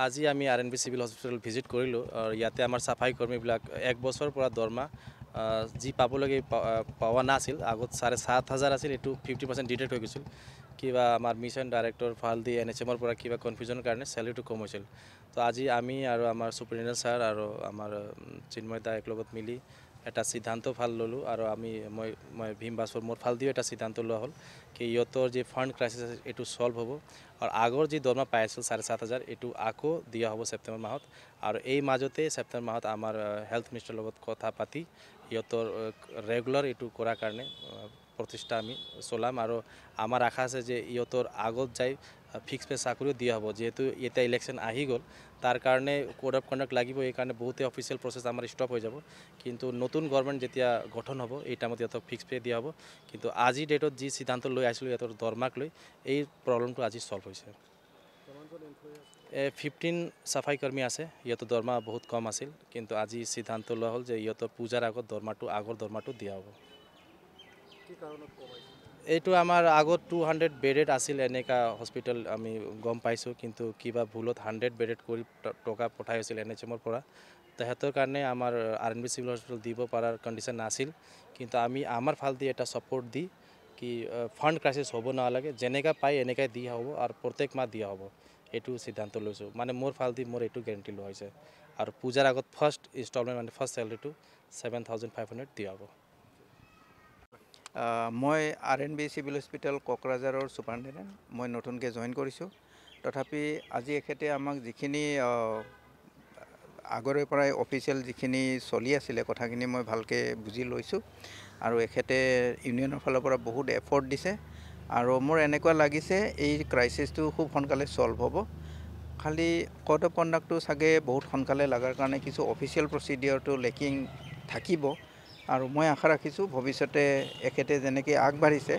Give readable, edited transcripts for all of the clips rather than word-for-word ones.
আজি আমি RNB civil hospital visit কৰিলোঁ আৰু ইয়াতে আমাৰ চাফাই কৰ্মীবিলাক 1 বছৰৰ পৰা দৰমহা যি পাবলগীয়া পোৱা নাছিল। আগত 7,500 আছিল, এইটো 50% ডিডাক্ট হৈ গৈছিল। কিবা আমাৰ মিছন ডাইৰেক্টৰ ফালদি NHMৰ পৰা কিবা কনফিউজনৰ কাৰণে চেলাৰীটো কম হৈছিল। তো আজি আমি আৰু আমাৰ সুপাৰিনটেণ্ডেণ্ট ছাৰ আৰু আমাৰ চিন্ময় দা একলগত মিলি এটা সিদ্ধান্ত ফাল ল'লোঁ আৰু মই ভীম বাছৰ মোৰ ফাল দিও এটা সিদ্ধান্ত লোৱা হ'ল কি ইহঁতৰ যে ফাণ্ড ক্ৰাইচিছ আছে এইটো সলভ হ'ব আৰু আগৰ যি দৰমহা পাই আছিল 7,500 এইটো আকৌ দিয়া হ'ব ছেপ্টেম্বৰ মাহত। আৰু এই মাজতে ছেপ্টেম্বৰ মাহত আমাৰ হেল্থ মিনিষ্টাৰৰ লগত কথা পাতি ইহঁতৰ ৰেগুলাৰ এইটো কৰাৰ কাৰণে প্ৰচেষ্টা আমি চলাম আৰু আমাৰ আশা আছে যে ইহঁতৰ আগত যাই ফিক্স পে চাকৰিও দিয়া হ'ব। যেহেতু এতিয়া ইলেকশ্যন আহি গ'ল তাৰ কাৰণে কোড অফ কণ্ডাক্ট লাগিব, এইকাৰণে বহুতে অফিচিয়েল প্ৰচেছ আমাৰ ষ্টপ হৈ যাব। কিন্তু নতুন গভৰ্ণমেণ্ট যেতিয়া গঠন হ'ব এই টাইমত ইহঁতক ফিক্স পে দিয়া হ'ব। কিন্তু আজি ডেটত যি সিদ্ধান্ত লৈ আহিছিলোঁ ইহঁতৰ দৰমহাক লৈ এই প্ৰব্লেমটো আজি সলভ হৈছে। 15 চাফাই কৰ্মী আছে, ইহঁতৰ দৰমহা বহুত কম আছিল, কিন্তু আজি সিদ্ধান্ত লোৱা হ'ল যে ইহঁতৰ পূজাৰ আগত আগৰ দৰমহাটো দিয়া হ'ব। এইটো আমাৰ আগত 200 বেডেড আছিল এনেকা হস্পিটেল আমি গম পাইছোঁ, কিন্তু কিবা ভুলত 100 বেডেড কৰি টকা পঠাই আছিল NHMৰ পৰা। তেহেঁতৰ কাৰণে আমাৰ RNB চিভিল হস্পিটেল দিব পৰাৰ কণ্ডিশ্যন নাছিল, কিন্তু আমি আমাৰ ফাল দি এটা ছাপোৰ্ট দি কি ফাণ্ড ক্ৰাইচিছ হ'ব নালাগে, যেনেকৈ পাই এনেকৈ দিয়া হ'ব আৰু প্ৰত্যেক মাহ দিয়া হ'ব, এইটো সিদ্ধান্ত লৈছোঁ। মানে মোৰ ফাল দি মোৰ এইটো গেৰেণ্টি লোৱা হৈছে আৰু পূজাৰ আগত ফাৰ্ষ্ট ইনষ্টলমেণ্ট মানে ফাৰ্ষ্ট চেলাৰীটো 7,500 দিয়া হ'ব। মই RNB চিভিল হস্পিটেল কোকৰাঝাৰৰ সুপাৰিনটেণ্ডেণ্ট। মই নতুনকৈ জইন কৰিছোঁ। তথাপি আজি এখেতে আমাক যিখিনি আগৰে পৰাই অফিচিয়েল যিখিনি চলি আছিলে কথাখিনি মই ভালকৈ বুজি লৈছোঁ আৰু এখেতে ইউনিয়নৰ ফালৰ পৰা বহুত এফৰ্ট দিছে আৰু মোৰ এনেকুৱা লাগিছে এই ক্ৰাইচিছটো খুব সোনকালে সলভ হ'ব। খালি কোড অফ কণ্ডাক্টটো চাগে বহুত সোনকালে লগাৰ কাৰণে কিছু অফিচিয়েল প্ৰচিডিঅ'ৰটো লেকিং থাকিব আৰু মই আশা ৰাখিছোঁ ভৱিষ্যতে এখেতে যেনেকৈ আগবাঢ়িছে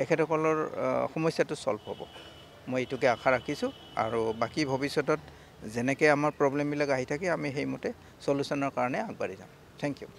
এখেতসকলৰ সমস্যাটো সলভ হ'ব, মই এইটোকে আশা ৰাখিছোঁ। আৰু বাকী ভৱিষ্যতত যেনেকৈ আমাৰ প্ৰব্লেমবিলাক আহি থাকে আমি সেইমতে সলিউশ্যনৰ কাৰণে আগবাঢ়ি যাম। Thank U.